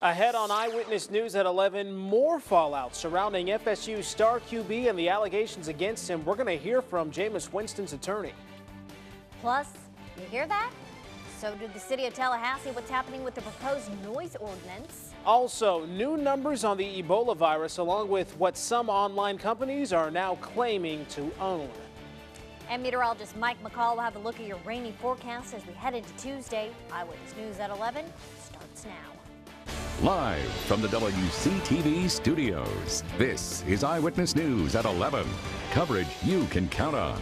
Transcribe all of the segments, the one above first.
Ahead on Eyewitness News at 11, more fallout surrounding FSU star QB and the allegations against him. We're going to hear from Jameis Winston's attorney. Plus, you hear that? So did the city of Tallahassee. What's happening with the proposed noise ordinance? Also, new numbers on the Ebola virus, along with what some online companies are now claiming to own. And meteorologist McCall will have a look at your rainy forecast as we head into Tuesday. Eyewitness News at 11 starts now. Live from the WCTV studios, this is Eyewitness News at 11. Coverage you can count on.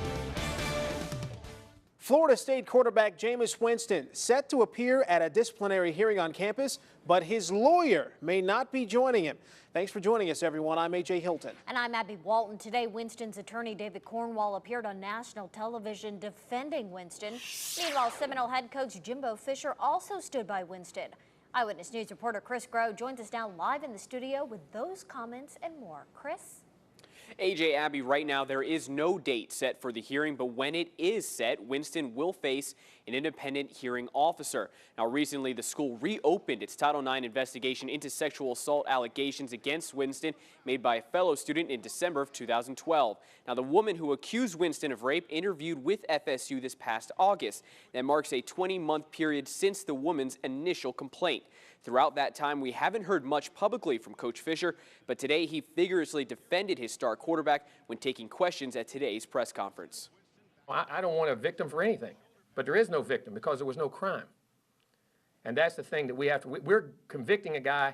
Florida State quarterback Jameis Winston set to appear at a disciplinary hearing on campus, but his lawyer may not be joining him. Thanks for joining us, everyone. I'm A.J. Hilton. And I'm Abby Walton. Today, Winston's attorney, David Cornwall, appeared on national television defending Winston. Meanwhile, Seminole head coach Jimbo Fisher also stood by Winston. Eyewitness News reporter Chris Gero joins us now live in the studio with those comments and more. Chris? AJ, Abby, right now there is no date set for the hearing, but when it is set, Winston will face an independent hearing officer. Now, recently the school reopened its Title IX investigation into sexual assault allegations against Winston made by a fellow student in December of 2012. Now, the woman who accused Winston of rape interviewed with FSU this past August. That marks a 20-month period since the woman's initial complaint. Throughout that time, we haven't heard much publicly from Coach Fisher, but today he vigorously defended his star quarterback when taking questions at today's press conference. I don't want a victim for anything, but there is no victim because there was no crime. And that's the thing that we have to, we're convicting a guy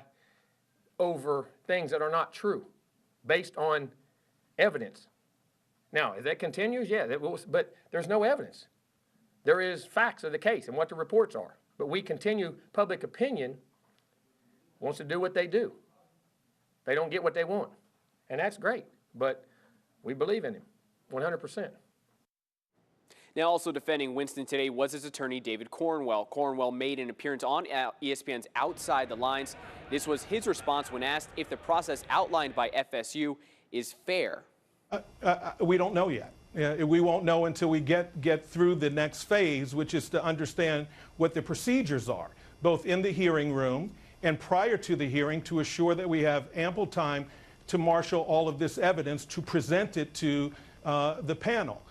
over things that are not true based on evidence. Now, if that continues, yeah, that will, but there's no evidence. There is facts of the case and what the reports are, but we continue public opinion wants to do what they do. They don't get what they want, and that's great, but we believe in him 100%. Now, also defending Winston today was his attorney, David Cornwell. Cornwell made an appearance on ESPN's Outside the Lines. This was his response when asked if the process outlined by FSU is fair. We don't know yet. We won't know until we get through the next phase, which is to understand what the procedures are, both in the hearing room and prior to the hearing, to assure that we have ample time to marshal all of this evidence to present it to the panel.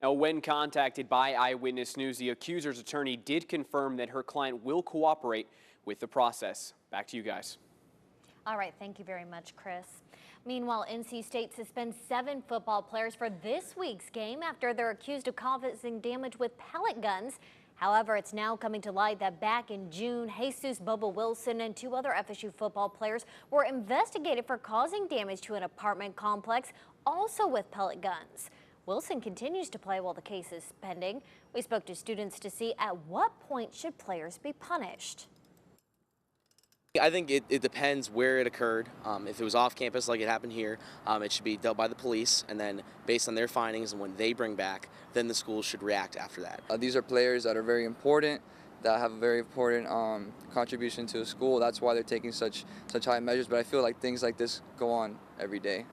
Now, when contacted by Eyewitness News, the accuser's attorney did confirm that her client will cooperate with the process. Back to you guys. All right, thank you very much, Chris. Meanwhile, NC State suspends 7 football players for this week's game after they're accused of causing damage with pellet guns. However, it's now coming to light that back in June, Jesus Bubba Wilson and 2 other FSU football players were investigated for causing damage to an apartment complex, also with pellet guns. Wilson continues to play while the case is pending. We spoke to students to see at what point should players be punished. I think it depends where it occurred. If it was off campus like it happened here, it should be dealt by the police, and then based on their findings and when they bring back, then the schools should react after that. These are players that are very important, that have a very important contribution to the school. That's why they're taking such high measures, but I feel like things like this go on every day.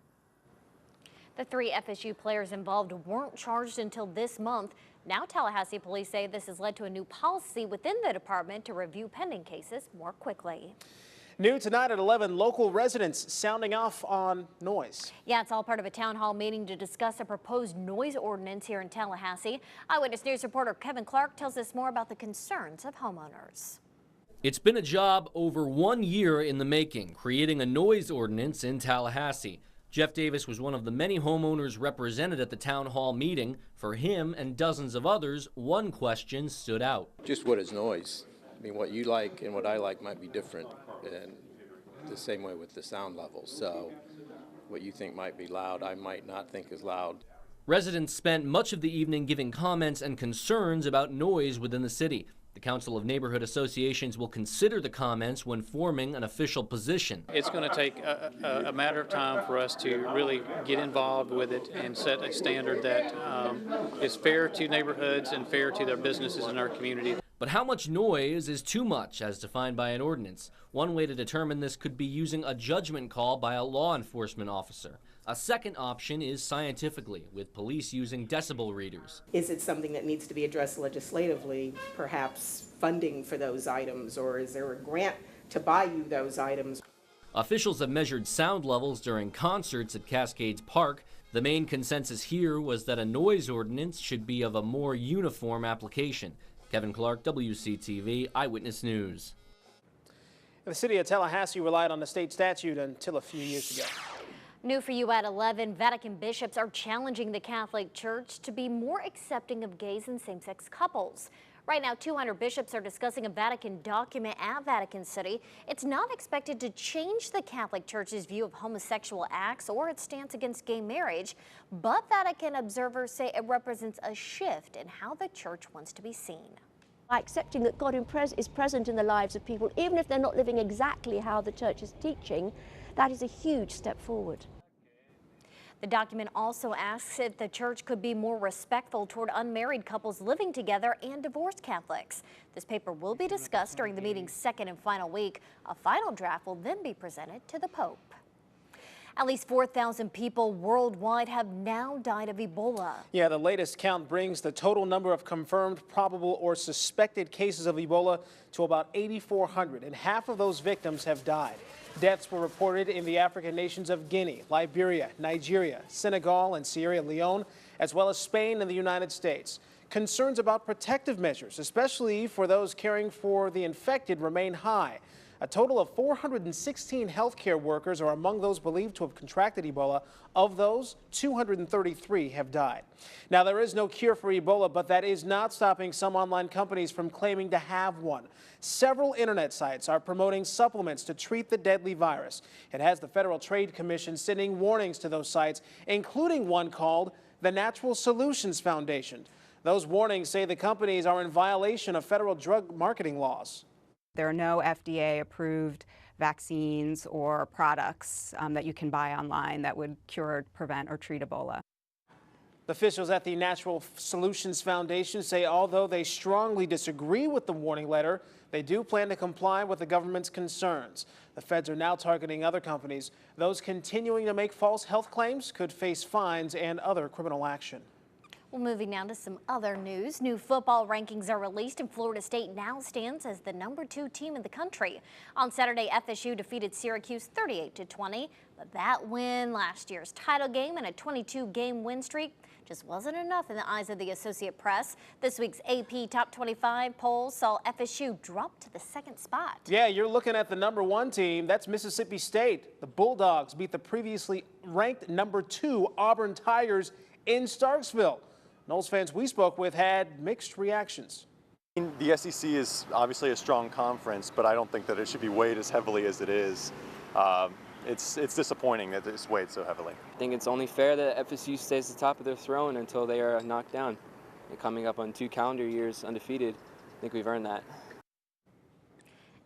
The 3 FSU players involved weren't charged until this month. Now Tallahassee police say this has led to a new policy within the department to review pending cases more quickly. New tonight at 11, local residents sounding off on noise. Yeah, it's all part of a town hall meeting to discuss a proposed noise ordinance here in Tallahassee. Eyewitness News reporter Kevin Clark tells us more about the concerns of homeowners. It's been a job over 1 year in the making, creating a noise ordinance in Tallahassee. Jeff Davis was one of the many homeowners represented at the town hall meeting. For him and dozens of others, one question stood out. Just what is noise? I mean, what you like and what I like might be different, and the same way with the sound levels. So what you think might be loud, I might not think is loud. Residents spent much of the evening giving comments and concerns about noise within the city. The Council of Neighborhood Associations will consider the comments when forming an official position. It's going to take a matter of time for us to really get involved with it and set a standard that is fair to neighborhoods and fair to their businesses in our community. But how much noise is too much as defined by an ordinance? One way to determine this could be using a judgment call by a law enforcement officer. A second option is scientifically, with police using decibel readers. Is it something that needs to be addressed legislatively, perhaps funding for those items, or is there a grant to buy you those items. Officials have measured sound levels during concerts at Cascades Park. The main consensus here was that a noise ordinance should be of a more uniform application. Kevin Clark, WCTV Eyewitness News. The city of Tallahassee relied on the state statute until a few years ago. New for you at 11, Vatican bishops are challenging the Catholic Church to be more accepting of gays and same-sex couples. Right now, 200 bishops are discussing a Vatican document at Vatican City. It's not expected to change the Catholic Church's view of homosexual acts or its stance against gay marriage, but Vatican observers say it represents a shift in how the Church wants to be seen. By accepting that God is present in the lives of people, even if they're not living exactly how the Church is teaching, that is a huge step forward. The document also asks if the Church could be more respectful toward unmarried couples living together and divorced Catholics. This paper will be discussed during the meeting's second and final week. A final draft will then be presented to the Pope. At least 4,000 people worldwide have now died of Ebola. Yeah, the latest count brings the total number of confirmed, probable, or suspected cases of Ebola to about 8,400, and half of those victims have died. Deaths were reported in the African nations of Guinea, Liberia, Nigeria, Senegal, and Sierra Leone, as well as Spain and the United States. Concerns about protective measures, especially for those caring for the infected, remain high. A total of 416 healthcare workers are among those believed to have contracted Ebola. Of those, 233 have died. Now, there is no cure for Ebola, but that is not stopping some online companies from claiming to have one. Several internet sites are promoting supplements to treat the deadly virus. It has the Federal Trade Commission sending warnings to those sites, including one called the Natural Solutions Foundation. Those warnings say the companies are in violation of federal drug marketing laws. There are no FDA-approved vaccines or products that you can buy online that would cure, prevent, or treat Ebola. Officials at the Natural Solutions Foundation say although they strongly disagree with the warning letter, they do plan to comply with the government's concerns. The feds are now targeting other companies. Those continuing to make false health claims could face fines and other criminal action. Well, moving now to some other news. New football rankings are released, and Florida State now stands as the #2 team in the country. On Saturday, FSU defeated Syracuse 38-20, but that win, last year's title game, and a 22-game win streak just wasn't enough in the eyes of the Associate Press. This week's AP Top 25 poll saw FSU drop to the second spot. Yeah, you're looking at the #1 team. That's Mississippi State. The Bulldogs beat the previously ranked #2 Auburn Tigers in Starksville. Noles fans we spoke with had mixed reactions. The SEC is obviously a strong conference, but I don't think that it should be weighed as heavily as it is. It's disappointing that it's weighed so heavily. I think it's only fair that FSU stays at the top of their throne until they are knocked down. And coming up on 2 calendar years undefeated, I think we've earned that.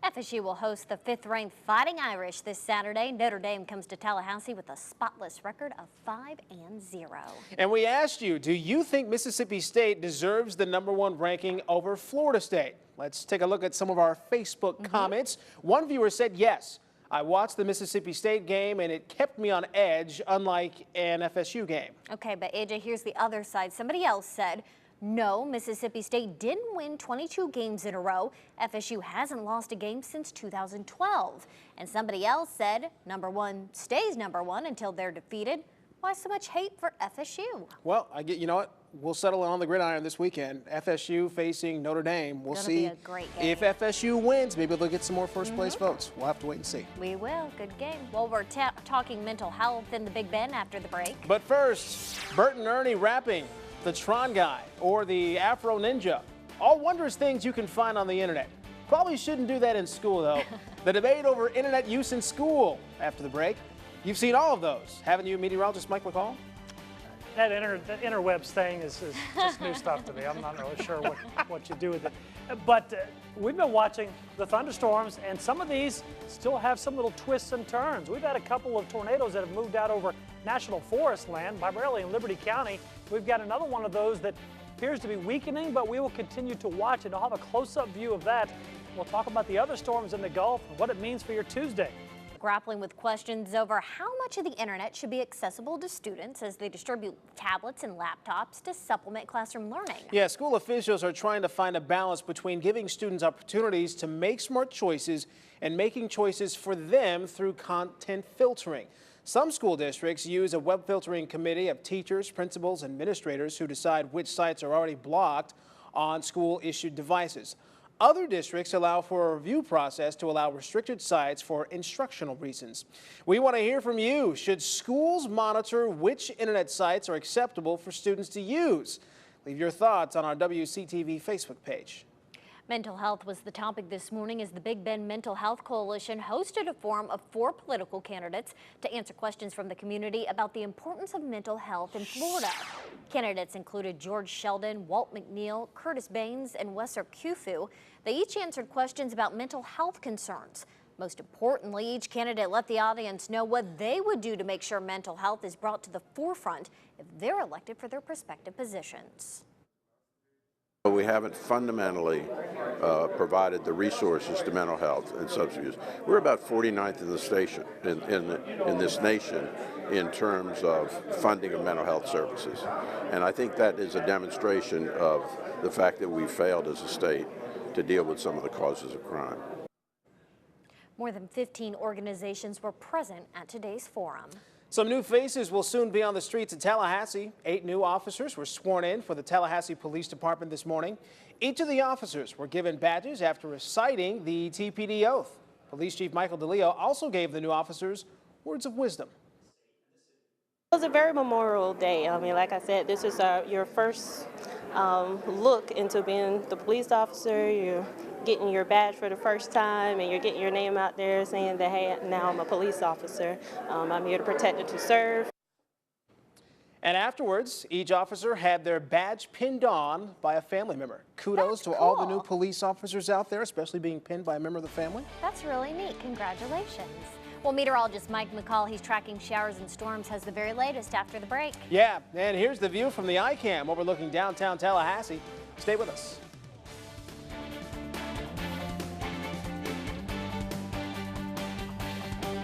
FSU will host the 5th-ranked Fighting Irish this Saturday. Notre Dame comes to Tallahassee with a spotless record of 5-0. And we asked you, do you think Mississippi State deserves the #1 ranking over Florida State? Let's take a look at some of our Facebook comments. One viewer said, yes, I watched the Mississippi State game and it kept me on edge, unlike an FSU game. Okay, but AJ, here's the other side. Somebody else said, no, Mississippi State didn't win 22 games in a row. FSU hasn't lost a game since 2012. And somebody else said, #1 stays #1 until they're defeated. Why so much hate for FSU? Well, you know what? We'll settle it on the gridiron this weekend. FSU facing Notre Dame. We'll see be a great game. If FSU wins. Maybe they'll get some more first-place votes. We'll have to wait and see. We will. Good game. Well, we're talking mental health in the Big Ben after the break. But first, Bert and Ernie rapping, the Tron Guy, or the Afro Ninja. All wondrous things you can find on the internet. Probably shouldn't do that in school, though. The debate over internet use in school after the break. You've seen all of those, haven't you, meteorologist Mike McCall? That interwebs thing is just new stuff to me. I'm not really sure what you do with it. But we've been watching the thunderstorms, and some of these still have some little twists and turns. We've had a couple of tornadoes that have moved out over National Forest land, primarily in Liberty County. We've got another one of those that appears to be weakening, but we will continue to watch it. I'll have a close-up view of that. We'll talk about the other storms in the Gulf and what it means for your Tuesday. Grappling with questions over how much of the internet should be accessible to students as they distribute tablets and laptops to supplement classroom learning. Yeah, school officials are trying to find a balance between giving students opportunities to make smart choices and making choices for them through content filtering. Some school districts use a web filtering committee of teachers, principals, and administrators who decide which sites are already blocked on school-issued devices. Other districts allow for a review process to allow restricted sites for instructional reasons. We want to hear from you. Should schools monitor which internet sites are acceptable for students to use? Leave your thoughts on our WCTV Facebook page. Mental health was the topic this morning as the Big Bend Mental Health Coalition hosted a forum of 4 political candidates to answer questions from the community about the importance of mental health in Florida. Candidates included George Sheldon, Walt McNeil, Curtis Baines, and Wesser Kufu. They each answered questions about mental health concerns. Most importantly, each candidate let the audience know what they would do to make sure mental health is brought to the forefront if they're elected for their respective positions. We haven't fundamentally provided the resources to mental health and substance use. We're about 49th in the station in this nation in terms of funding of mental health services, and I think that is a demonstration of the fact that we failed as a state to deal with some of the causes of crime. More than 15 organizations were present at today's forum. Some new faces will soon be on the streets of Tallahassee. 8 new officers were sworn in for the Tallahassee Police Department this morning. Each of the officers were given badges after reciting the TPD oath. Police Chief Michael DeLeo also gave the new officers words of wisdom. It was a very memorable day. I mean, like I said, this is your first look into being the police officer. You're getting your badge for the first time, and you're getting your name out there saying that, hey, now I'm a police officer. I'm here to protect and to serve. And afterwards, each officer had their badge pinned on by a family member. Kudos to all the new police officers out there, especially being pinned by a member of the family. That's really neat. Congratulations. Well, meteorologist Mike McCall, he's tracking showers and storms, has the very latest after the break. Yeah, and here's the view from the iCam overlooking downtown Tallahassee. Stay with us.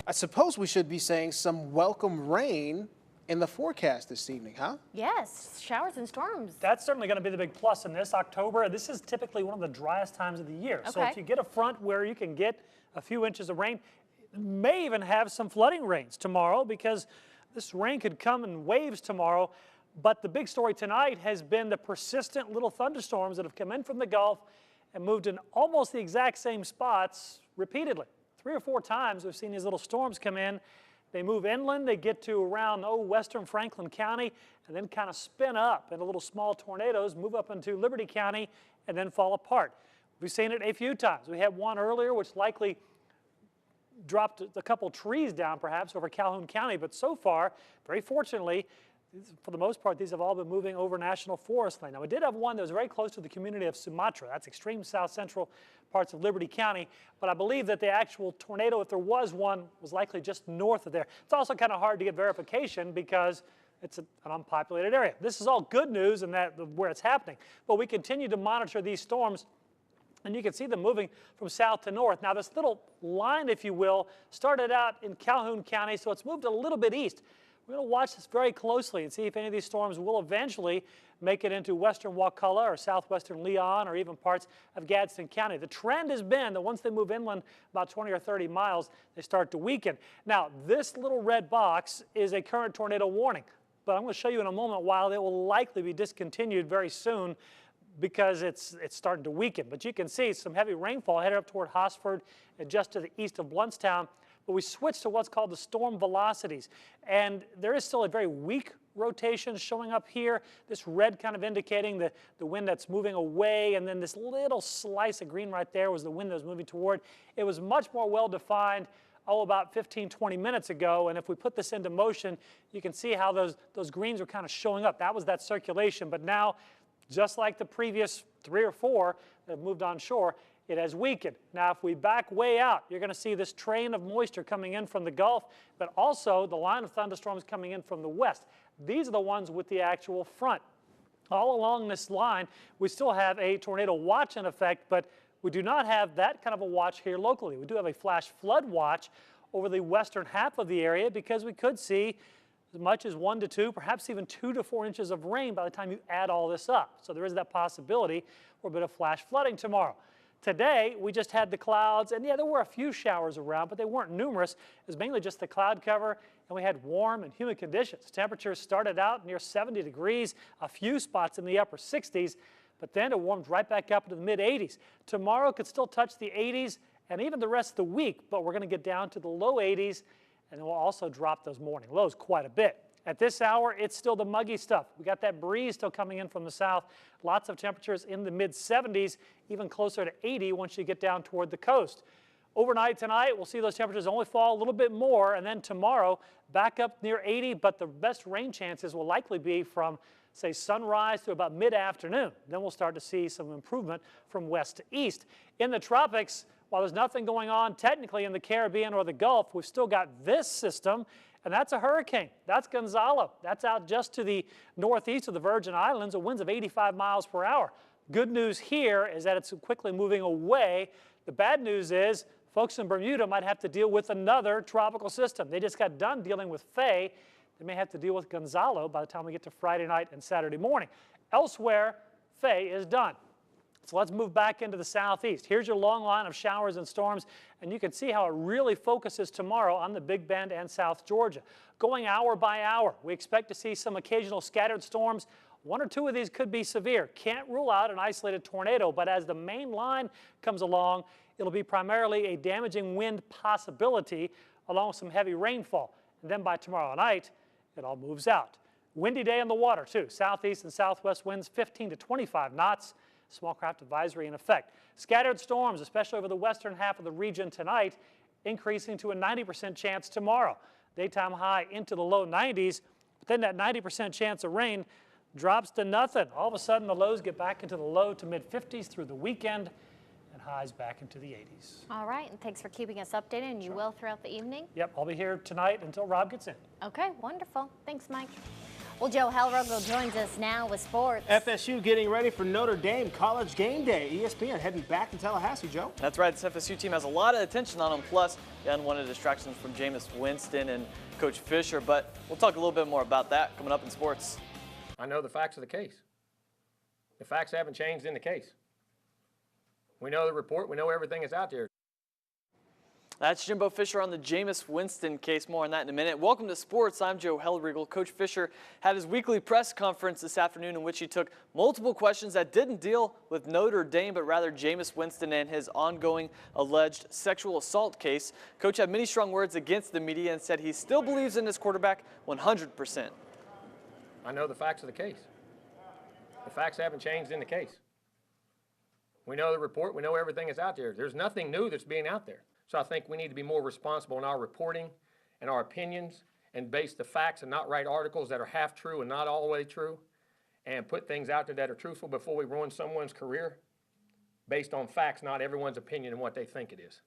I suppose we should be saying some welcome rain in the forecast this evening, huh? Yes, showers and storms. That's certainly going to be the big plus in this October. This is typically one of the driest times of the year. Okay. So if you get a front where you can get a few inches of rain, may even have some flooding rains tomorrow because this rain could come in waves tomorrow. But the big story tonight has been the persistent little thunderstorms that have come in from the Gulf and moved in almost the exact same spots repeatedly. 3 or 4 times we've seen these little storms come in. They move inland, they get to around western Franklin County, and then kind of spin up into little small tornadoes, move up into Liberty County, and then fall apart. We've seen it a few times. We had one earlier which likely dropped a couple trees down perhaps over Calhoun County, but so far, very fortunately, for the most part, these have all been moving over national forest land. Now, we did have one that was very close to the community of Sumatra. That's extreme south-central parts of Liberty County, but I believe that the actual tornado, if there was one, was likely just north of there. It's also kind of hard to get verification because it's an unpopulated area. This is all good news in that where it's happening, but we continue to monitor these storms, and you can see them moving from south to north. Now, this little line, if you will, started out in Calhoun County, so it's moved a little bit east. We're going to watch this very closely and see if any of these storms will eventually make it into western Wakulla or southwestern Leon or even parts of Gadsden County. The trend has been that once they move inland about 20 or 30 miles, they start to weaken. Now, this little red box is a current tornado warning, but I'm going to show you in a moment why it will likely be discontinued very soon because it's starting to weaken. But you can see some heavy rainfall headed up toward Hosford and just to the east of Bluntstown. But we switched to what's called the storm velocities. And there is still a very weak rotation showing up here. This red kind of indicating the wind that's moving away. And then this little slice of green right there was the wind that was moving toward. It was much more well-defined, about 15, 20 minutes ago. And if we put this into motion, you can see how those greens are kind of showing up. That was that circulation. But now, just like the previous 3 or 4 that have moved onshore, it has weakened. Now, if we back way out, you're going to see this train of moisture coming in from the Gulf, but also the line of thunderstorms coming in from the west. These are the ones with the actual front. All along this line, we still have a tornado watch in effect, but we do not have that kind of a watch here locally. We do have a flash flood watch over the western half of the area because we could see as much as 1 to 2, perhaps even 2 to 4 inches of rain by the time you add all this up. So there is that possibility for a bit of flash flooding tomorrow. Today, we just had the clouds, and yeah, there were a few showers around, but they weren't numerous. It was mainly just the cloud cover, and we had warm and humid conditions. Temperatures started out near 70 degrees, a few spots in the upper 60s, but then it warmed right back up into the mid-80s. Tomorrow could still touch the 80s and even the rest of the week, but we're going to get down to the low 80s, and we'll also drop those morning lows quite a bit. At this hour, it's still the muggy stuff. We got that breeze still coming in from the south. Lots of temperatures in the mid-70s, even closer to 80 once you get down toward the coast. Overnight tonight, we'll see those temperatures only fall a little bit more, and then tomorrow back up near 80, but the best rain chances will likely be from, say, sunrise to about mid-afternoon. Then we'll start to see some improvement from west to east. In the tropics, while there's nothing going on technically in the Caribbean or the Gulf, we've still got this system, and that's a hurricane. That's Gonzalo. That's out just to the northeast of the Virgin Islands, winds of 85 miles per hour. Good news here is that it's quickly moving away. The bad news is folks in Bermuda might have to deal with another tropical system. They just got done dealing with Faye. They may have to deal with Gonzalo by the time we get to Friday night and Saturday morning. Elsewhere, Faye is done. So let's move back into the southeast. Here's your long line of showers and storms, and you can see how it really focuses tomorrow on the Big Bend and South Georgia. Going hour by hour, we expect to see some occasional scattered storms. 1 or 2 of these could be severe. Can't rule out an isolated tornado, but as the main line comes along, it'll be primarily a damaging wind possibility along with some heavy rainfall. And then by tomorrow night, it all moves out. Windy day on the water, too. Southeast and southwest winds 15 to 25 knots. Small craft advisory in effect. Scattered storms, especially over the western half of the region tonight, increasing to a 90% chance tomorrow. Daytime high into the low 90s, but then that 90% chance of rain drops to nothing. All of a sudden, the lows get back into the low to mid 50s through the weekend, and highs back into the 80s. All right, and thanks for keeping us updated, and you will throughout the evening? Yep, I'll be here tonight until Rob gets in. Okay, wonderful. Thanks, Mike. Well, Joe Hellrugel joins us now with sports. FSU getting ready for Notre Dame College Game Day. ESPN heading back to Tallahassee, Joe. That's right. This FSU team has a lot of attention on them, plus the unwanted distractions from Jameis Winston and Coach Fisher. But we'll talk a little bit more about that coming up in sports. I know the facts of the case. The facts haven't changed in the case. We know the report. We know everything that's out there. That's Jimbo Fisher on the Jameis Winston case. More on that in a minute. Welcome to sports. I'm Joe Hellriegel. Coach Fisher had his weekly press conference this afternoon in which he took multiple questions that didn't deal with Notre Dame, but rather Jameis Winston and his ongoing alleged sexual assault case. Coach had many strong words against the media and said he still believes in his quarterback 100%. I know the facts of the case. The facts haven't changed in the case. We know the report. We know everything that's out there. There's nothing new that's being out there. So I think we need to be more responsible in our reporting and our opinions and base the facts and not write articles that are half true and not all the way true and put things out there that are truthful before we ruin someone's career based on facts, not everyone's opinion and what they think it is.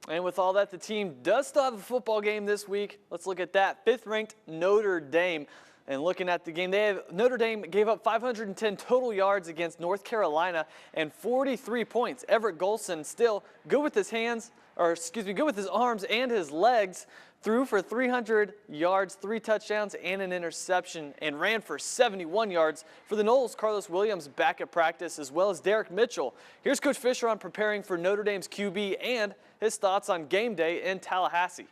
And with all that, the team does still have a football game this week. Let's look at that. 5th-ranked Notre Dame. And looking at the game, Notre Dame gave up 510 total yards against North Carolina and 43 points. Everett Golson still good with his good with his arms and his legs, threw for 300 yards, 3 touchdowns, and an interception, and ran for 71 yards. For the Noles, Carlos Williams back at practice, as well as Derek Mitchell. Here's Coach Fisher on preparing for Notre Dame's QB and his thoughts on game day in Tallahassee.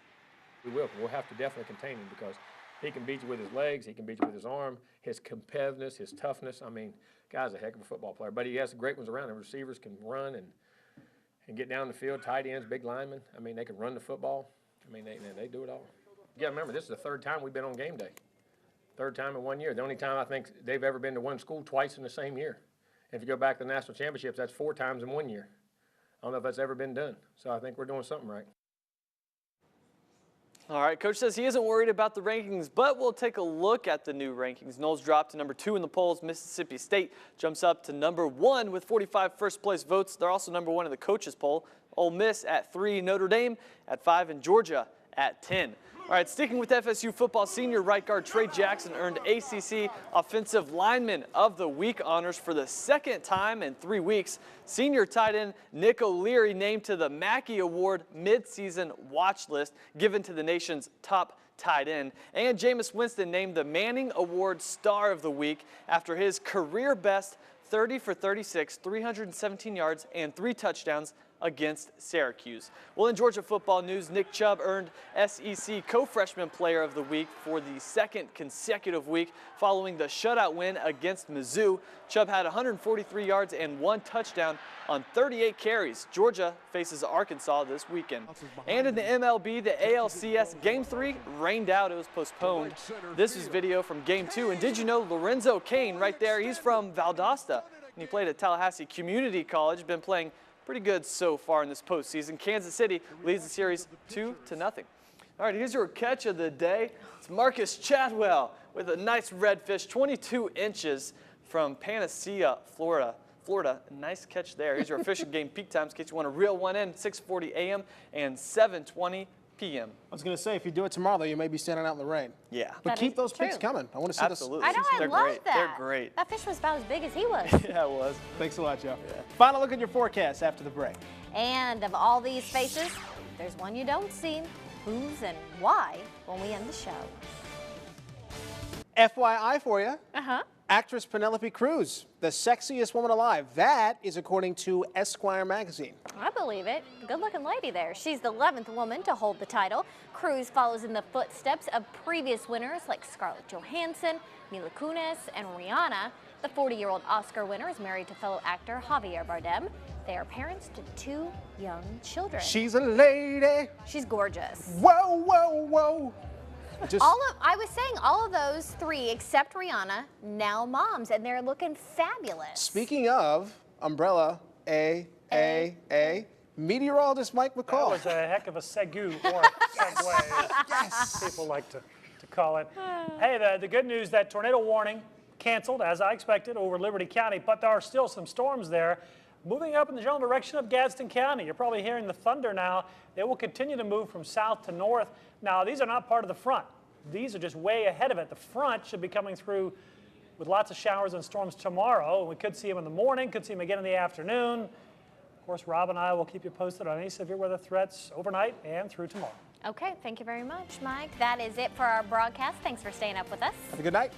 We'll have to definitely contain him because he can beat you with his legs. He can beat you with his arm, his competitiveness, his toughness. I mean, guy's a heck of a football player. But he has great ones around him. Receivers can run and get down the field. Tight ends, big linemen. I mean, they can run the football. I mean, they do it all. You got to remember, this is the 3rd time we've been on game day. 3rd time in 1 year. The only time I think they've ever been to one school twice in the same year. And if you go back to the national championships, that's 4 times in 1 year. I don't know if that's ever been done. So I think we're doing something right. All right, Coach says he isn't worried about the rankings, but we'll take a look at the new rankings. Knowles dropped to number 2 in the polls. Mississippi State jumps up to number 1 with 45 first-place votes. They're also number 1 in the coaches poll. Ole Miss at 3, Notre Dame at 5, and Georgia at 10. All right, sticking with FSU football, senior right guard Trey Jackson earned ACC Offensive Lineman of the Week honors for the second time in 3 weeks. Senior tight end Nick O'Leary named to the Mackey Award midseason watch list given to the nation's top tight end. And Jameis Winston named the Manning Award Star of the Week after his career best 30 for 36, 317 yards, and 3 touchdowns against Syracuse. Well, in Georgia football news, Nick Chubb earned SEC Co-Freshman Player of the Week for the second consecutive week following the shutout win against Mizzou. Chubb had 143 yards and 1 touchdown on 38 carries. Georgia faces Arkansas this weekend. And in the MLB, the ALCS Game 3 rained out. It was postponed. This is video from Game 2. And did you know Lorenzo Cain right there, he's from Valdosta, and he played at Tallahassee Community College, been playing pretty good so far in this postseason. Kansas City leads the series 2-0. All right, here's your catch of the day. It's Marcus Chadwell with a nice redfish, 22 inches from Panacea, Florida. Nice catch there. Here's your fishing game peak times in case you want to reel one in, 6:40 a.m. and 7:20 p.m. I was going to say, if you do it tomorrow, though, you may be standing out in the rain. Yeah. But keep those pics coming. I want to see Absolutely. I know, I love that. They're great. That fish was about as big as he was. Yeah, it was. Thanks a lot, Joe. Yeah. Final look at your forecast after the break. And of all these faces, there's one you don't see. Who's and why when we end the show. FYI for you. Uh-huh. Actress Penelope Cruz, the sexiest woman alive. That is according to Esquire magazine. I believe it. Good-looking lady there. She's the 11th woman to hold the title. Cruz follows in the footsteps of previous winners like Scarlett Johansson, Mila Kunis, and Rihanna. The 40-year-old Oscar winner is married to fellow actor Javier Bardem. They are parents to 2 young children. She's a lady. She's gorgeous. Whoa, whoa, whoa. I was saying all of those 3 except Rihanna, now moms, and they're looking fabulous. Speaking of umbrella, meteorologist Mike McCall. That was a heck of a segue or segue, as people like to call it. Hey, the good news, that tornado warning canceled, as I expected, over Liberty County, but there are still some storms there. Moving up in the general direction of Gadsden County. You're probably hearing the thunder now. They will continue to move from south to north. Now, these are not part of the front. These are just way ahead of it. The front should be coming through with lots of showers and storms tomorrow. We could see them in the morning, could see them again in the afternoon. Of course, Rob and I will keep you posted on any severe weather threats overnight and through tomorrow. Okay, thank you very much, Mike. That is it for our broadcast. Thanks for staying up with us. Have a good night.